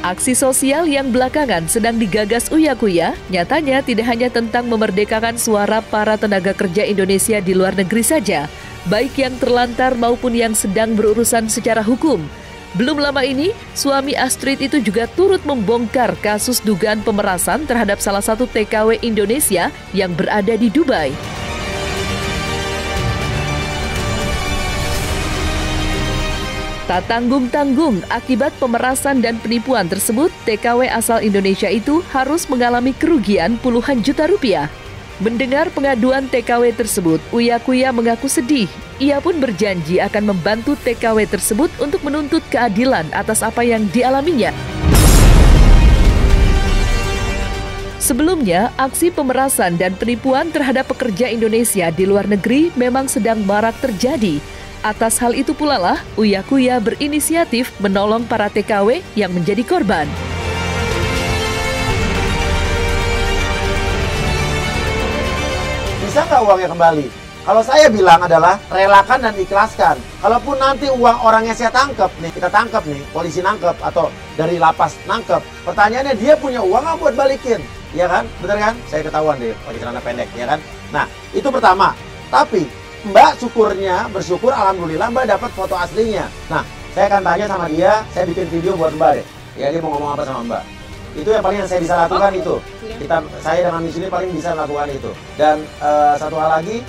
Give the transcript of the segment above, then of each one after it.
Aksi sosial yang belakangan sedang digagas Uya Kuya nyatanya tidak hanya tentang memerdekakan suara para tenaga kerja Indonesia di luar negeri saja, baik yang terlantar maupun yang sedang berurusan secara hukum. Belum lama ini, suami Astrid itu juga turut membongkar kasus dugaan pemerasan terhadap salah satu TKW Indonesia yang berada di Dubai. Tak tanggung-tanggung, akibat pemerasan dan penipuan tersebut, TKW asal Indonesia itu harus mengalami kerugian puluhan juta rupiah. Mendengar pengaduan TKW tersebut, Uya Kuya mengaku sedih. Ia pun berjanji akan membantu TKW tersebut untuk menuntut keadilan atas apa yang dialaminya. Sebelumnya, aksi pemerasan dan penipuan terhadap pekerja Indonesia di luar negeri memang sedang marak terjadi. Atas hal itu pula lah, Uya Kuya berinisiatif menolong para TKW yang menjadi korban. Bisa nggak uangnya kembali? Kalau saya bilang adalah relakan dan ikhlaskan. Kalaupun nanti uang orangnya saya tangkap, nih kita tangkap nih, polisi nangkep atau dari lapas nangkep. Pertanyaannya dia punya uang nggak buat balikin? Ya kan? Bener kan? Saya ketahuan deh pakai celana pendek, ya kan? Nah, itu pertama. Tapi Mbak bersyukur alhamdulillah Mbak dapat foto aslinya. Nah, saya akan tanya sama dia, saya bikin video buat Mbak deh. Ya, dia mau ngomong apa sama Mbak. Itu yang paling yang saya bisa lakukan itu. Saya dengan misi ini paling bisa melakukan itu. Dan satu hal lagi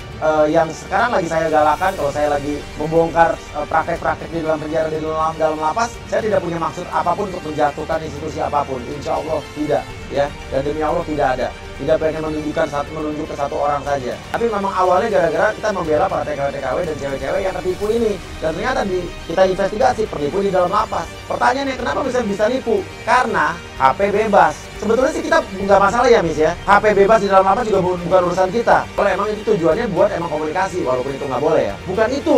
yang sekarang lagi saya galakan, kalau saya lagi membongkar praktek-praktek di dalam penjara, di dalam lapas, saya tidak punya maksud apapun untuk menjatuhkan institusi apapun. Insya Allah tidak, ya. Dan demi Allah tidak ada. Tidak pengen menunjuk ke satu orang saja. Tapi memang awalnya gara-gara kita membela para TKW-TKW dan cewek-cewek yang tertipu ini. Dan ternyata kita investigasi penipu di dalam lapas. Pertanyaannya kenapa bisa nipu? Karena HP bebas. Sebetulnya sih kita nggak masalah ya Miss ya. HP bebas di dalam lapas juga bukan urusan kita. Kalau emang itu tujuannya buat emang komunikasi, walaupun itu nggak boleh ya. Bukan itu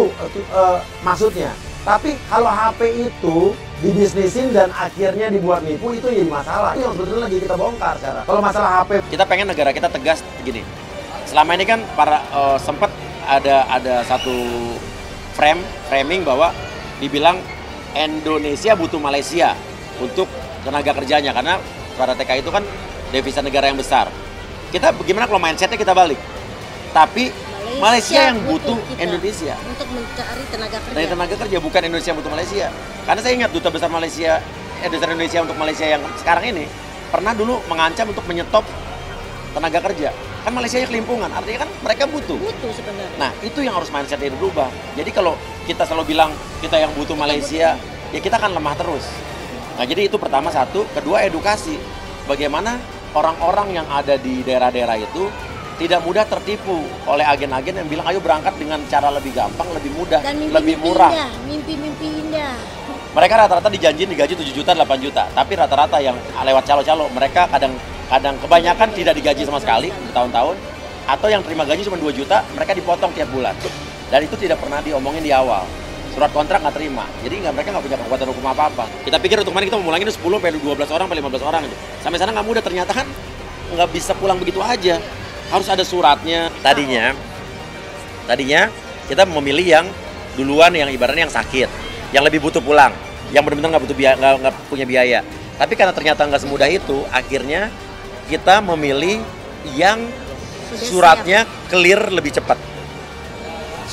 maksudnya. Tapi kalau HP itu dibisnisin dan akhirnya dibuat nipu, itu jadi masalah. Itu yang sebetulnya lagi kita bongkar sekarang. Kalau masalah HP, kita pengen negara kita tegas begini. Selama ini kan sempat ada satu framing bahwa dibilang Indonesia butuh Malaysia untuk tenaga kerjanya karena para TKI itu kan devisa negara yang besar. Kita bagaimana kalau mindsetnya kita balik? Tapi Malaysia yang butuh Indonesia untuk mencari tenaga kerja. Bukan Indonesia yang butuh Malaysia. Karena saya ingat duta besar Indonesia untuk Malaysia yang sekarang ini pernah dulu mengancam untuk menyetop tenaga kerja. Kan Malaysia kelimpungan, artinya kan mereka butuh. Butuh sebenarnya. Nah, itu yang harus mindsetnya dirubah. Jadi kalau kita selalu bilang kita yang butuh Malaysia, ya kita akan lemah terus. Nah, jadi itu pertama satu. Kedua, edukasi. Bagaimana orang-orang yang ada di daerah-daerah itu tidak mudah tertipu oleh agen-agen yang bilang ayo berangkat dengan cara lebih gampang, lebih mudah, dan lebih murah. Mimpi-mimpi indah. Mereka rata-rata dijanjiin digaji 7 juta, 8 juta. Tapi rata-rata yang lewat calo-calo, mereka kadang kebanyakan tidak digaji sama sekali bertahun-tahun. Atau yang terima gaji cuma 2 juta, mereka dipotong tiap bulan. Dan itu tidak pernah diomongin di awal. Surat kontrak nggak terima. Jadi mereka nggak punya kekuatan hukum apa-apa. Kita pikir untuk kemarin kita memulangin 10, 12 orang, 15 orang. Gitu. Sampai sana nggak mudah, ternyata kan nggak bisa pulang begitu aja. Harus ada suratnya. Tadinya kita memilih yang duluan, yang ibaratnya yang sakit, yang lebih butuh pulang, yang benar-benar nggak butuh nggak punya biaya. Tapi karena ternyata nggak semudah itu, akhirnya kita memilih yang suratnya clear lebih cepat.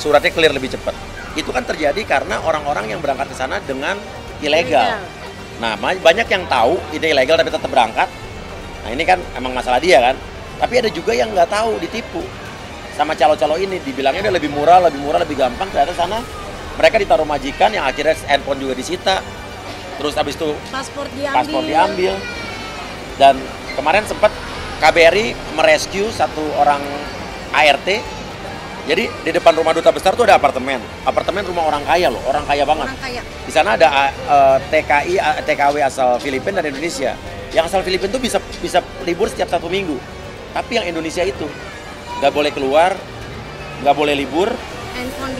Suratnya clear lebih cepat. Itu kan terjadi karena orang-orang yang berangkat ke sana dengan ilegal. Nah, banyak yang tahu ini ilegal tapi tetap berangkat. Nah, ini kan emang masalah dia kan. Tapi ada juga yang nggak tahu, ditipu sama calo-calo ini. Dibilangnya udah lebih murah, lebih gampang. Ternyata sana mereka ditaruh majikan yang akhirnya handphone juga disita. Terus habis itu paspor diambil. Dan kemarin sempat KBRI merescue satu orang ART. Jadi di depan rumah duta besar tuh ada apartemen rumah orang kaya loh, orang kaya banget. Di sana ada TKW asal Filipina dan Indonesia. Yang asal Filipina tuh bisa libur setiap 1 minggu. Tapi yang Indonesia itu nggak boleh keluar, nggak boleh libur,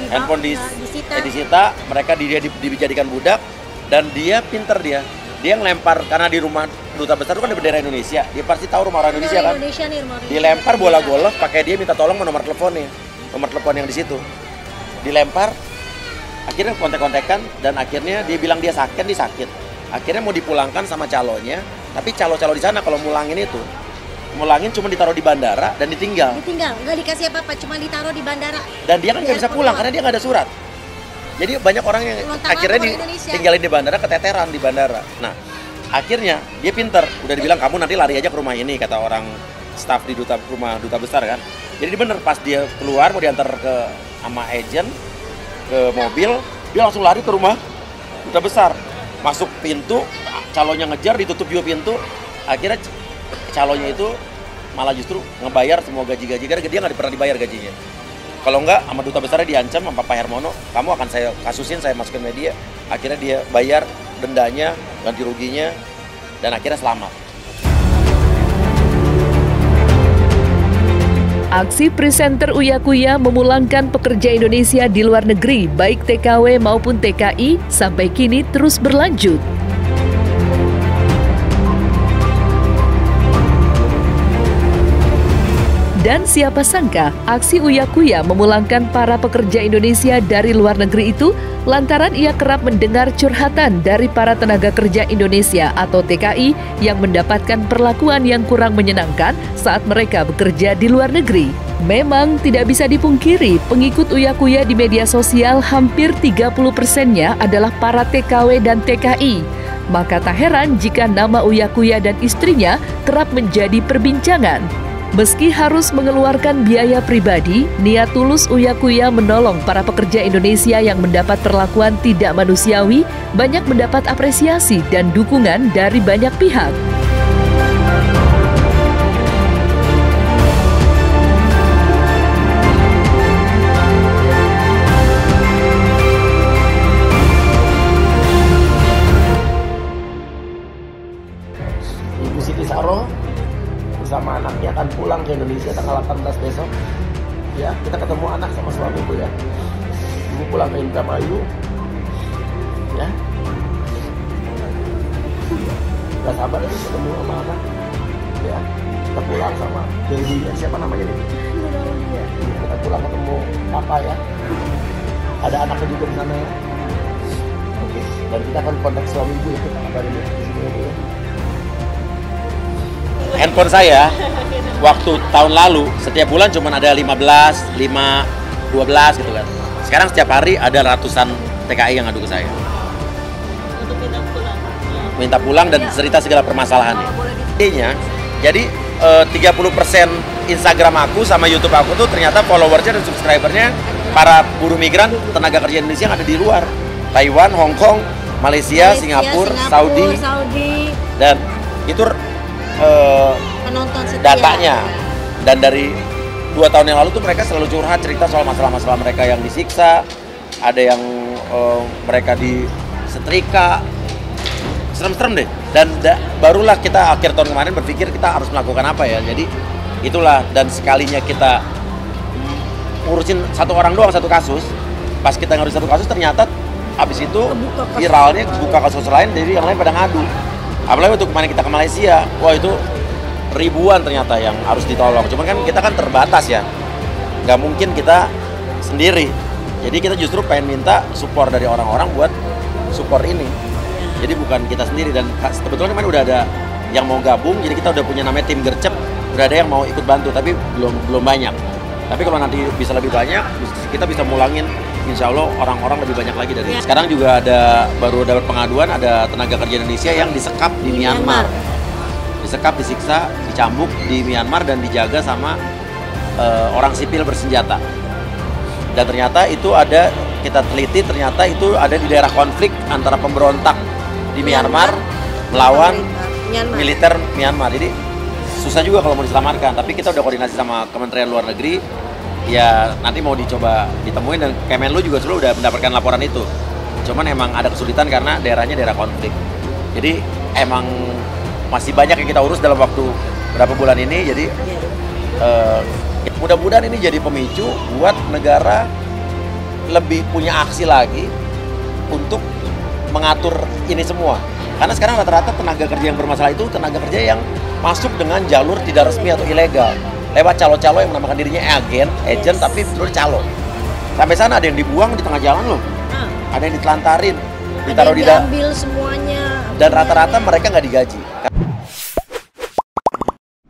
handphone disita, mereka dijadikan budak, dan dia pinter dia ngelempar, karena di rumah duta besar itu kan ada bendera Indonesia, dia pasti tahu rumah orang Indonesia kan, dilempar bola golf, pakai dia minta tolong nomor telepon yang di situ, dilempar, akhirnya kontek-kontekan, dan akhirnya dia bilang dia sakit, Akhirnya mau dipulangkan sama calonnya, tapi calo-calo di sana kalau mulangin cuma ditaruh di bandara dan ditinggal. Ditinggal, nggak dikasih apa-apa, cuma ditaruh di bandara. Dan dia kan nggak bisa pulang karena dia nggak ada surat. Jadi banyak orang yang akhirnya tinggalin di bandara, keteteran di bandara. Nah, akhirnya dia pinter, udah dibilang kamu nanti lari aja ke rumah ini, kata orang staf di rumah duta besar kan. Jadi bener pas dia keluar mau diantar ke sama agent ke mobil, dia langsung lari ke rumah duta besar. Masuk pintu, calonnya ngejar, ditutup juga pintu. Akhirnya calonnya itu malah justru ngebayar semua gaji-gaji karena dia nggak pernah dibayar gajinya. Kalau enggak, sama duta besarnya diancam sama Pak Hermono, kamu akan saya kasusin, saya masukin media. Akhirnya dia bayar dendanya, ganti ruginya, dan akhirnya selamat. Aksi presenter Uya Kuya memulangkan pekerja Indonesia di luar negeri, baik TKW maupun TKI, sampai kini terus berlanjut. Dan siapa sangka, aksi Uya Kuya memulangkan para pekerja Indonesia dari luar negeri itu lantaran ia kerap mendengar curhatan dari para tenaga kerja Indonesia atau TKI yang mendapatkan perlakuan yang kurang menyenangkan saat mereka bekerja di luar negeri. Memang tidak bisa dipungkiri, pengikut Uya Kuya di media sosial hampir 30%-nya adalah para TKW dan TKI. Maka tak heran jika nama Uya Kuya dan istrinya kerap menjadi perbincangan. Meski harus mengeluarkan biaya pribadi, niat tulus Uya Kuya menolong para pekerja Indonesia yang mendapat perlakuan tidak manusiawi banyak mendapat apresiasi dan dukungan dari banyak pihak. Ibu Siti Saro sama anaknya akan pulang ke Indonesia tanggal 18 besok. Ya, kita ketemu anak sama suamiku ya. Ibu pulang ke Indramayu. Ya. Gak sabar lagi ketemu sama anak. Ya, kita pulang sama baby. Siapa namanya nih? Kita pulang ketemu papa ya. Ada anaknya juga di sana ya. Oke. Dan kita akan kontak suami ibu ya, kita kabarin di sini ya. Handphone saya waktu tahun lalu setiap bulan cuma ada 15, 12 gitu kan. Sekarang setiap hari ada ratusan TKI yang ngadu ke saya. Untuk Minta pulang dan cerita segala permasalahannya. Jadi 30% Instagram aku sama YouTube aku tuh ternyata followersnya dan subscribernya para buruh migran tenaga kerja Indonesia yang ada di luar. Taiwan, Hong Kong, Malaysia, Singapura, Saudi. Dan itu penonton setia. Datanya. Dan dari 2 tahun yang lalu tuh mereka selalu curhat cerita soal masalah-masalah mereka yang disiksa, ada yang mereka disetrika, serem-serem deh. Dan barulah kita akhir tahun kemarin berpikir kita harus melakukan apa ya. Jadi itulah, dan sekalinya kita ngurusin satu orang doang satu kasus, pas kita ngurusin satu kasus ternyata habis itu viralnya buka kasus lain, jadi yang lain pada ngadu. Apalagi waktu kemarin kita ke Malaysia, wah itu ribuan ternyata yang harus ditolong. Cuman kan kita kan terbatas ya, nggak mungkin kita sendiri. Jadi kita justru pengen minta support dari orang-orang buat support ini. Jadi bukan kita sendiri, dan kebetulan kemarin udah ada yang mau gabung, jadi kita udah punya namanya tim gercep, udah ada yang mau ikut bantu, tapi belum banyak. Tapi kalau nanti bisa lebih banyak, kita bisa mulangin, insya Allah orang-orang lebih banyak lagi dari. Sekarang juga baru dapat pengaduan, ada tenaga kerja Indonesia yang disekap di Myanmar. Disekap, disiksa, dicambuk di Myanmar dan dijaga sama orang sipil bersenjata. Dan ternyata itu ada, kita teliti ternyata itu ada di daerah konflik antara pemberontak di Myanmar melawan militer Myanmar. Jadi susah juga kalau mau diselamatkan, tapi kita udah koordinasi sama Kementerian Luar Negeri, ya nanti mau dicoba ditemuin, dan Kemenlu juga selalu udah mendapatkan laporan itu. Cuman emang ada kesulitan karena daerahnya daerah konflik. Jadi emang masih banyak yang kita urus dalam waktu berapa bulan ini. Jadi mudah-mudahan ini jadi pemicu buat negara lebih punya aksi lagi untuk mengatur ini semua. Karena sekarang rata-rata tenaga kerja yang bermasalah itu tenaga kerja yang masuk dengan jalur tidak resmi atau ilegal, lewat calo-calo yang menamakan dirinya agent, tapi betul calo. Sampai sana ada yang dibuang di tengah jalan loh, ada yang ditelantarin, ditaruh di diambil semuanya. dan rata-rata mereka nggak digaji.